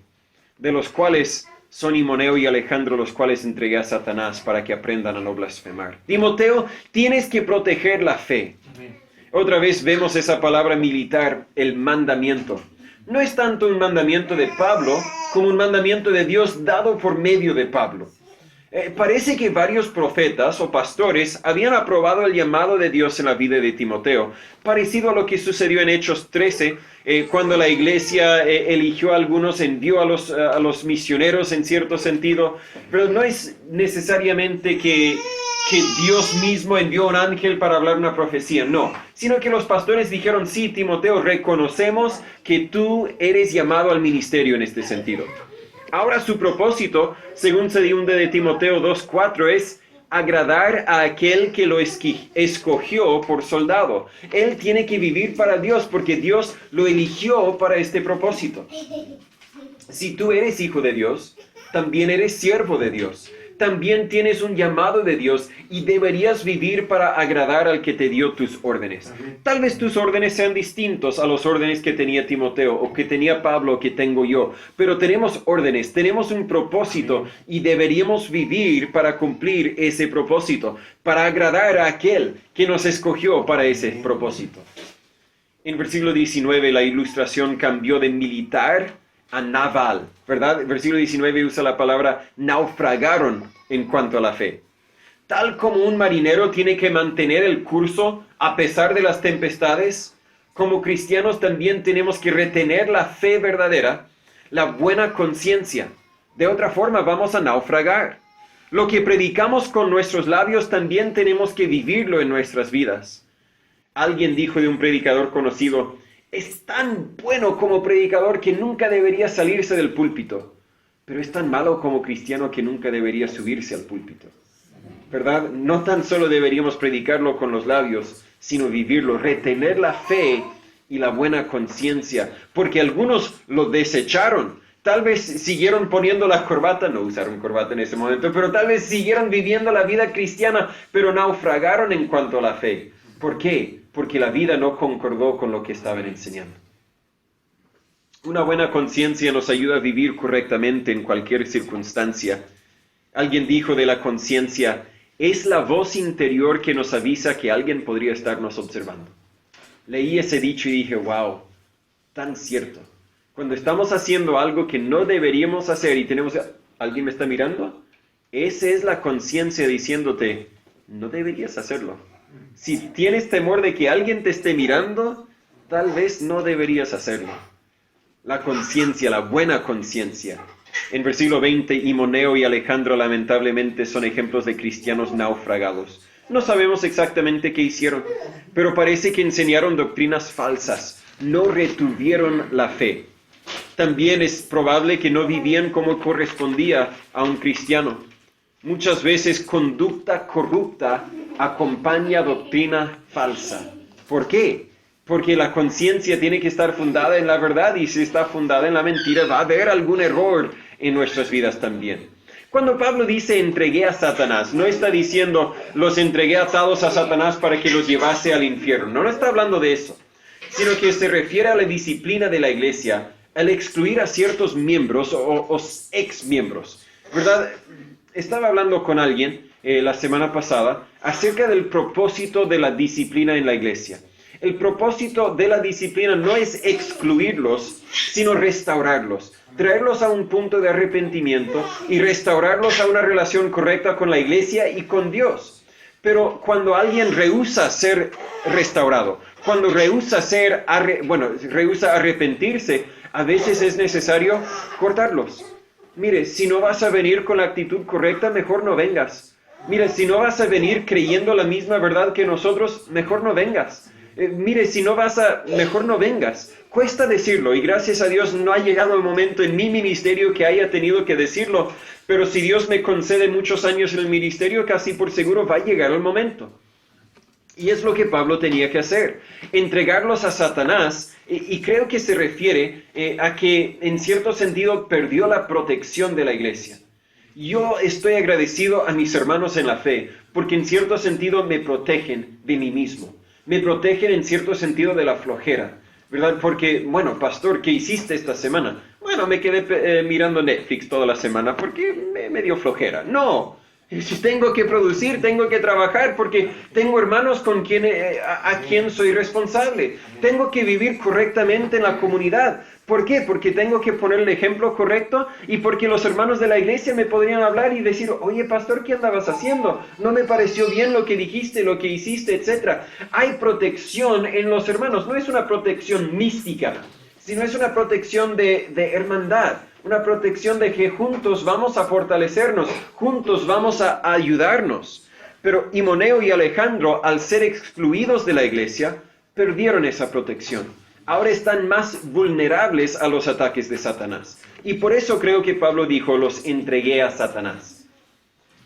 de los cuales son Himeneo y Alejandro, los cuales entregué a Satanás para que aprendan a no blasfemar. Timoteo, tienes que proteger la fe. Otra vez vemos esa palabra militar, el mandamiento. No es tanto un mandamiento de Pablo como un mandamiento de Dios dado por medio de Pablo. Parece que varios profetas o pastores habían aprobado el llamado de Dios en la vida de Timoteo, parecido a lo que sucedió en Hechos 13, cuando la iglesia eligió a algunos, envió a los misioneros en cierto sentido, pero no es necesariamente que Dios mismo envió un ángel para hablar una profecía, no, sino que los pastores dijeron, sí, Timoteo, reconocemos que tú eres llamado al ministerio en este sentido. Ahora su propósito, según segunda de Timoteo 2:4, es agradar a aquel que lo escogió por soldado. Él tiene que vivir para Dios porque Dios lo eligió para este propósito. Si tú eres hijo de Dios, también eres siervo de Dios. También tienes un llamado de Dios y deberías vivir para agradar al que te dio tus órdenes. Tal vez tus órdenes sean distintos a los órdenes que tenía Timoteo o que tenía Pablo o que tengo yo, pero tenemos órdenes, tenemos un propósito y deberíamos vivir para cumplir ese propósito, para agradar a aquel que nos escogió para ese propósito. En versículo 19 la ilustración cambió de militar a naval, ¿verdad? El versículo 19 usa la palabra naufragaron en cuanto a la fe. Tal como un marinero tiene que mantener el curso a pesar de las tempestades, como cristianos también tenemos que retener la fe verdadera, la buena conciencia. De otra forma vamos a naufragar. Lo que predicamos con nuestros labios también tenemos que vivirlo en nuestras vidas. Alguien dijo de un predicador conocido, es tan bueno como predicador que nunca debería salirse del púlpito, pero es tan malo como cristiano que nunca debería subirse al púlpito. ¿Verdad? No tan solo deberíamos predicarlo con los labios, sino vivirlo, retener la fe y la buena conciencia, porque algunos lo desecharon. Tal vez siguieron poniendo la corbata, no usaron corbata en ese momento, pero tal vez siguieron viviendo la vida cristiana, pero naufragaron en cuanto a la fe. ¿Por qué? Porque la vida no concordó con lo que estaban enseñando. Una buena conciencia nos ayuda a vivir correctamente en cualquier circunstancia. Alguien dijo de la conciencia, es la voz interior que nos avisa que alguien podría estarnos observando. Leí ese dicho y dije, wow, tan cierto. Cuando estamos haciendo algo que no deberíamos hacer y tenemos, ¿alguien me está mirando? Esa es la conciencia diciéndote, no deberías hacerlo. Si tienes temor de que alguien te esté mirando, tal vez no deberías hacerlo. La conciencia, la buena conciencia. En versículo 20, Himeneo y Alejandro lamentablemente son ejemplos de cristianos naufragados. No sabemos exactamente qué hicieron, pero parece que enseñaron doctrinas falsas, no retuvieron la fe. También es probable que no vivían como correspondía a un cristiano. Muchas veces conducta corrupta acompaña doctrina falsa. ¿Por qué? Porque la conciencia tiene que estar fundada en la verdad, y si está fundada en la mentira va a haber algún error en nuestras vidas también. Cuando Pablo dice entregué a Satanás, no está diciendo los entregué atados a Satanás para que los llevase al infierno. No está hablando de eso, sino que se refiere a la disciplina de la iglesia, al excluir a ciertos miembros o ex miembros, ¿verdad? Estaba hablando con alguien la semana pasada acerca del propósito de la disciplina en la iglesia. El propósito de la disciplina no es excluirlos, sino restaurarlos, traerlos a un punto de arrepentimiento y restaurarlos a una relación correcta con la iglesia y con Dios. Pero cuando alguien rehúsa ser restaurado, cuando rehúsa arrepentirse, a veces es necesario cortarlos. Mire, si no vas a venir con la actitud correcta, mejor no vengas. Mire, si no vas a venir creyendo la misma verdad que nosotros, mejor no vengas. Mire, si no mejor no vengas. Cuesta decirlo, y gracias a Dios no ha llegado el momento en mi ministerio que haya tenido que decirlo, pero si Dios me concede muchos años en el ministerio, casi por seguro va a llegar el momento. Y es lo que Pablo tenía que hacer, entregarlos a Satanás, y creo que se refiere a que en cierto sentido perdió la protección de la iglesia. Yo estoy agradecido a mis hermanos en la fe, porque en cierto sentido me protegen de mí mismo, me protegen en cierto sentido de la flojera, ¿verdad? Porque, bueno, pastor, ¿qué hiciste esta semana? Bueno, me quedé mirando Netflix toda la semana porque me dio flojera. No. Si tengo que producir, tengo que trabajar porque tengo hermanos a quien soy responsable. Tengo que vivir correctamente en la comunidad. ¿Por qué? Porque tengo que poner el ejemplo correcto y porque los hermanos de la iglesia me podrían hablar y decir, oye pastor, ¿qué andabas haciendo? No me pareció bien lo que dijiste, lo que hiciste, etc. Hay protección en los hermanos. No es una protección mística, sino es una protección de hermandad. Una protección de que juntos vamos a fortalecernos, juntos vamos a ayudarnos. Pero Himeneo y Alejandro, al ser excluidos de la iglesia, perdieron esa protección. Ahora están más vulnerables a los ataques de Satanás. Y por eso creo que Pablo dijo, los entregué a Satanás.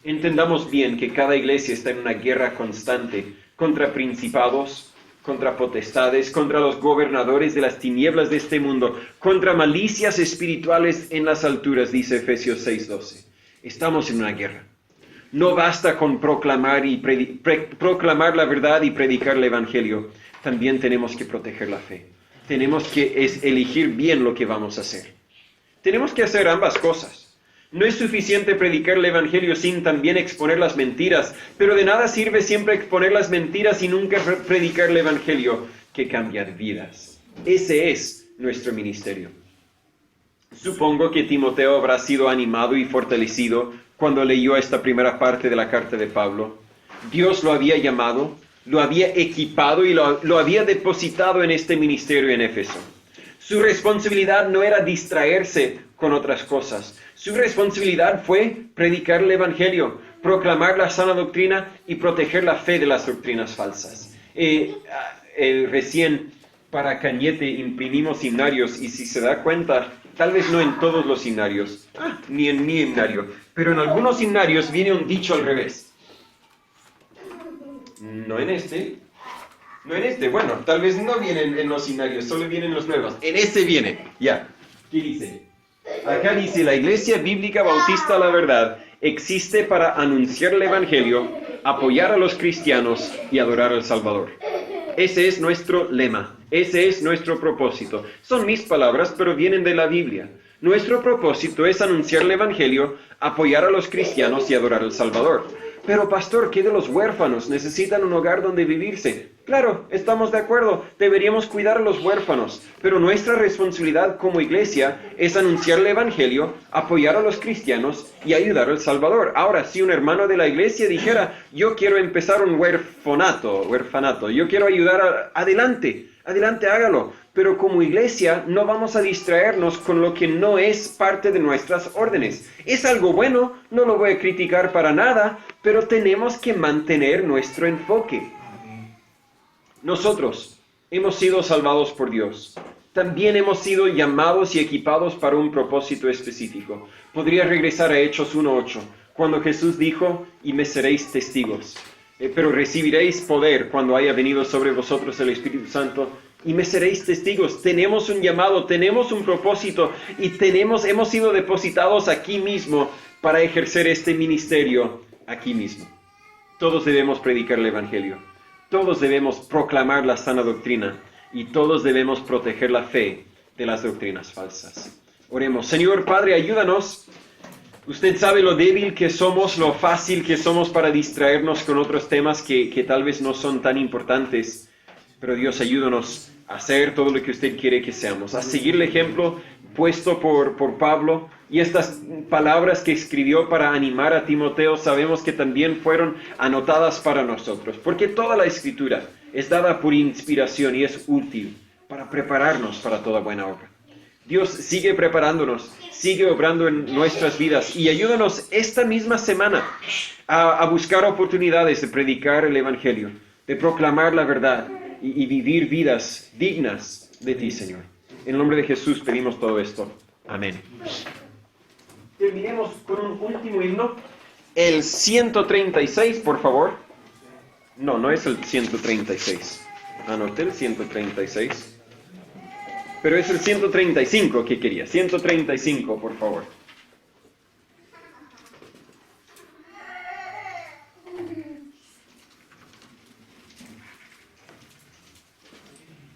Entendamos bien que cada iglesia está en una guerra constante contra principados, contra potestades, contra los gobernadores de las tinieblas de este mundo, contra malicias espirituales en las alturas, dice Efesios 6:12. Estamos en una guerra. No basta con proclamar la verdad y predicar el evangelio. También tenemos que proteger la fe. Tenemos que elegir bien lo que vamos a hacer. Tenemos que hacer ambas cosas. No es suficiente predicar el evangelio sin también exponer las mentiras, pero de nada sirve siempre exponer las mentiras y nunca predicar el evangelio que cambia vidas. Ese es nuestro ministerio. Supongo que Timoteo habrá sido animado y fortalecido cuando leyó esta primera parte de la carta de Pablo. Dios lo había llamado, lo había equipado y lo había depositado en este ministerio en Éfeso. Su responsabilidad no era distraerse con otras cosas. Su responsabilidad fue predicar el evangelio, proclamar la sana doctrina y proteger la fe de las doctrinas falsas. Recién para Cañete imprimimos himnarios y si se da cuenta, tal vez no en todos los himnarios, ni en mi himnario, pero en algunos himnarios viene un dicho al revés. No en este. Bueno, tal vez no vienen en los himnarios, solo vienen los nuevos. En este viene, ya. ¿Qué dice? Acá dice, la Iglesia Bíblica Bautista La Verdad existe para anunciar el Evangelio, apoyar a los cristianos y adorar al Salvador. Ese es nuestro lema, ese es nuestro propósito. Son mis palabras, pero vienen de la Biblia. Nuestro propósito es anunciar el Evangelio, apoyar a los cristianos y adorar al Salvador. Pero pastor, ¿qué de los huérfanos? Necesitan un hogar donde vivirse. Claro, estamos de acuerdo, deberíamos cuidar a los huérfanos, pero nuestra responsabilidad como iglesia es anunciar el evangelio, apoyar a los cristianos y ayudar al Salvador. Ahora, si un hermano de la iglesia dijera, yo quiero empezar un huerfanato, yo quiero ayudar, adelante, hágalo. pero como iglesia no vamos a distraernos con lo que no es parte de nuestras órdenes. Es algo bueno, no lo voy a criticar para nada, pero tenemos que mantener nuestro enfoque. Nosotros hemos sido salvados por Dios. También hemos sido llamados y equipados para un propósito específico. Podría regresar a Hechos 1:8, cuando Jesús dijo, y me seréis testigos. Pero recibiréis poder cuando haya venido sobre vosotros el Espíritu Santo, y me seréis testigos. Tenemos un llamado, tenemos un propósito, y hemos sido depositados aquí mismo para ejercer este ministerio aquí mismo. Todos debemos predicar el Evangelio. Todos debemos proclamar la sana doctrina. Y todos debemos proteger la fe de las doctrinas falsas. Oremos. Señor Padre, ayúdanos. Usted sabe lo débil que somos, lo fácil que somos para distraernos con otros temas que tal vez no son tan importantes. Pero Dios, ayúdanos a hacer todo lo que usted quiere que seamos, a seguir el ejemplo puesto por Pablo. Y estas palabras que escribió para animar a Timoteo, sabemos que también fueron anotadas para nosotros. Porque toda la Escritura es dada por inspiración y es útil para prepararnos para toda buena obra. Dios sigue preparándonos, sigue obrando en nuestras vidas y ayúdanos esta misma semana a buscar oportunidades de predicar el Evangelio, de proclamar la verdad y vivir vidas dignas de ti, Señor. En el nombre de Jesús pedimos todo esto. Amén. Terminemos con un último himno, el 136, por favor. No es el 136. Anoté el 136. Pero es el 135 que quería. 135, por favor.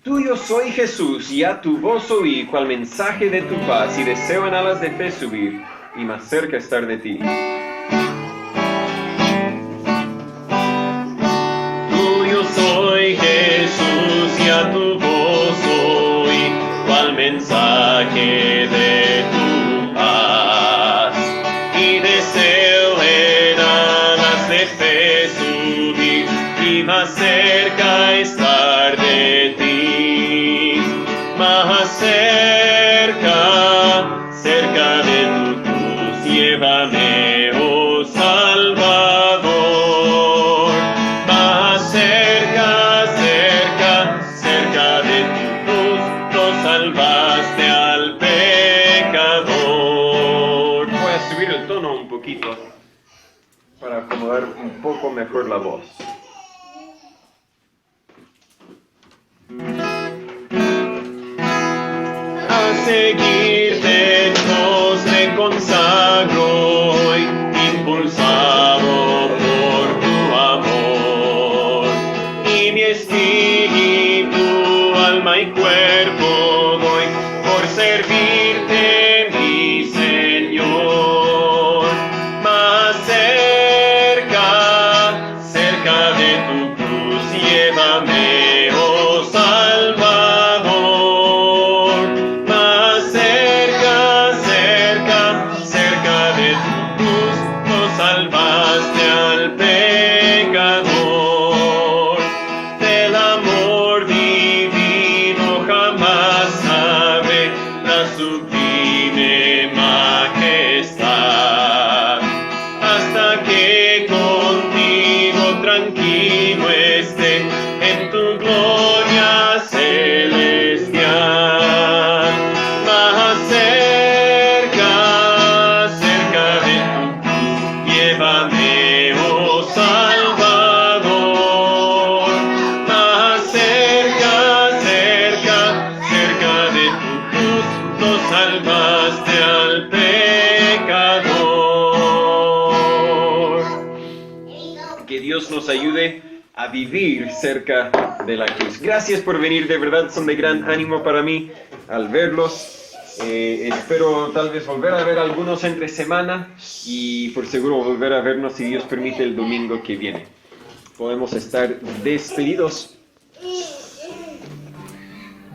Tuyo soy, Jesús, y a tu voz oí, cual mensaje de tu paz, y deseo en alas de fe subir, y más cerca estar de ti. Soy Jesús y a tu voz oí, cual mensaje de tu paz, y deseo en alas de fe subir, y más cerca estar de ti, más cerca, cerca de tu cruz, llévame, oh Salvador, más cerca, cerca, cerca de tu cruz, nos salvaste al pecador. Voy a subir el tono un poquito para acomodar un poco mejor la voz. A seguirte Dios me consagro hoy, impulsado por tu amor, y mi espíritu, alma y cuerpo doy por servirte, mi Señor. Más cerca, cerca de tu cruz, llévame, oh Salvador, más cerca, cerca, cerca de tu cruz, nos salvaste al pecador. Del amor divino jamás sabré la sublime majestad, hasta que contigo tranquilo esté en tu gloria celestial. Más cerca, cerca de tu cruz, llévame, oh Salvador. Más cerca, cerca, cerca de tu cruz, nos salvaste al pecador. Que Dios nos ayude a vivir cerca de la cruz. Gracias por venir, de verdad son de gran ánimo para mí al verlos. Espero tal vez volver a ver algunos entre semana y por seguro volver a vernos, si Dios permite, el domingo que viene. Podemos estar despedidos.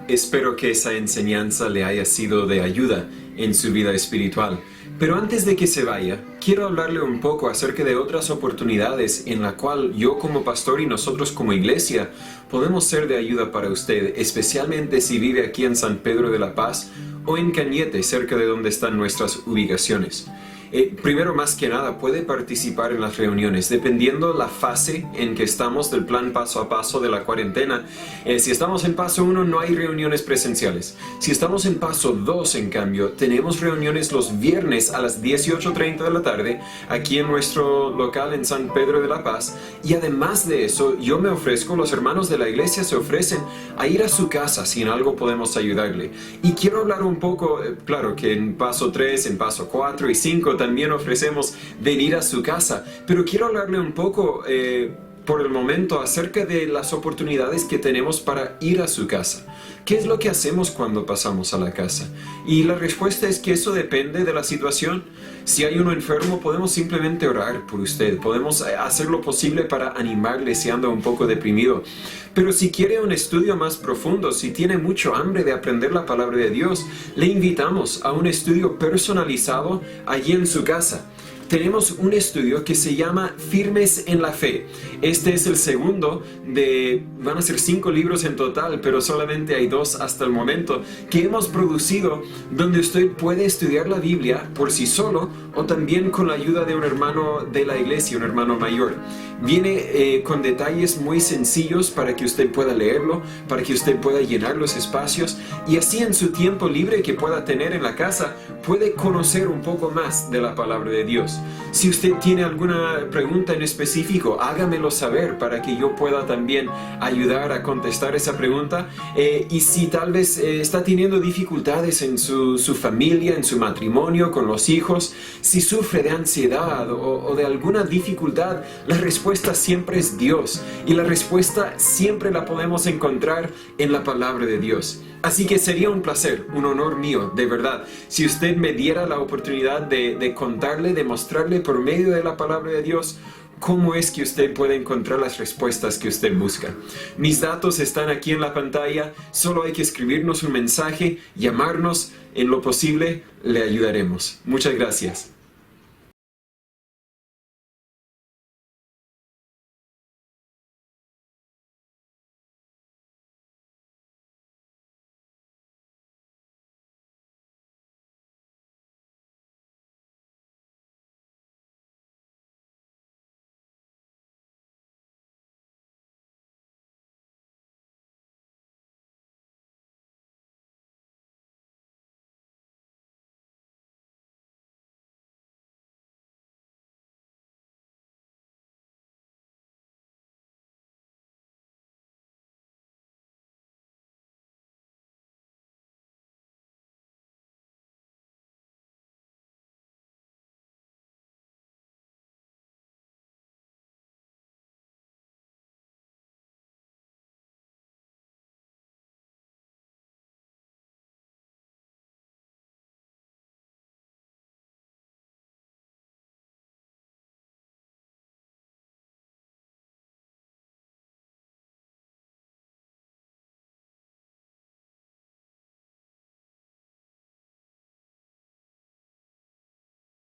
Espero que esa enseñanza le haya sido de ayuda en su vida espiritual. Pero antes de que se vaya, quiero hablarle un poco acerca de otras oportunidades en la cual yo como pastor y nosotros como iglesia podemos ser de ayuda para usted, especialmente si vive aquí en San Pedro de la Paz o en Cañete, cerca de donde están nuestras ubicaciones. Primero, más que nada, puede participar en las reuniones, dependiendo la fase en que estamos del plan paso a paso de la cuarentena. Si estamos en paso 1, no hay reuniones presenciales. Si estamos en paso 2, en cambio, tenemos reuniones los viernes a las 18:30 de la tarde, aquí en nuestro local en San Pedro de la Paz. Y además de eso, yo me ofrezco, los hermanos de la iglesia se ofrecen a ir a su casa si en algo podemos ayudarle. Y quiero hablar un poco, claro que en paso 3, en paso 4 y 5, también ofrecemos venir a su casa, pero quiero hablarle un poco por el momento acerca de las oportunidades que tenemos para ir a su casa. ¿Qué es lo que hacemos cuando pasamos a la casa? Y la respuesta es que eso depende de la situación. Si hay uno enfermo, podemos simplemente orar por usted. Podemos hacer lo posible para animarle si anda un poco deprimido. Pero si quiere un estudio más profundo, si tiene mucho hambre de aprender la palabra de Dios, le invitamos a un estudio personalizado allí en su casa. Tenemos un estudio que se llama Firmes en la Fe. Este es el segundo van a ser 5 libros en total, pero solamente hay 2 hasta el momento, que hemos producido donde usted puede estudiar la Biblia por sí solo o también con la ayuda de un hermano de la iglesia, un hermano mayor. Viene con detalles muy sencillos para que usted pueda leerlo, para que usted pueda llenar los espacios y así en su tiempo libre que pueda tener en la casa puede conocer un poco más de la palabra de Dios. Si usted tiene alguna pregunta en específico, hágamelo saber para que yo pueda también ayudar a contestar esa pregunta. Y si tal vez está teniendo dificultades en su familia, en su matrimonio, con los hijos, si sufre de ansiedad o de alguna dificultad, la respuesta siempre es Dios. Y la respuesta siempre la podemos encontrar en la palabra de Dios. Así que sería un placer, un honor mío, de verdad, si usted me diera la oportunidad de contarle, de mostrarle por medio de la palabra de Dios cómo es que usted puede encontrar las respuestas que usted busca. Mis datos están aquí en la pantalla, solo hay que escribirnos un mensaje, llamarnos, en lo posible le ayudaremos. Muchas gracias.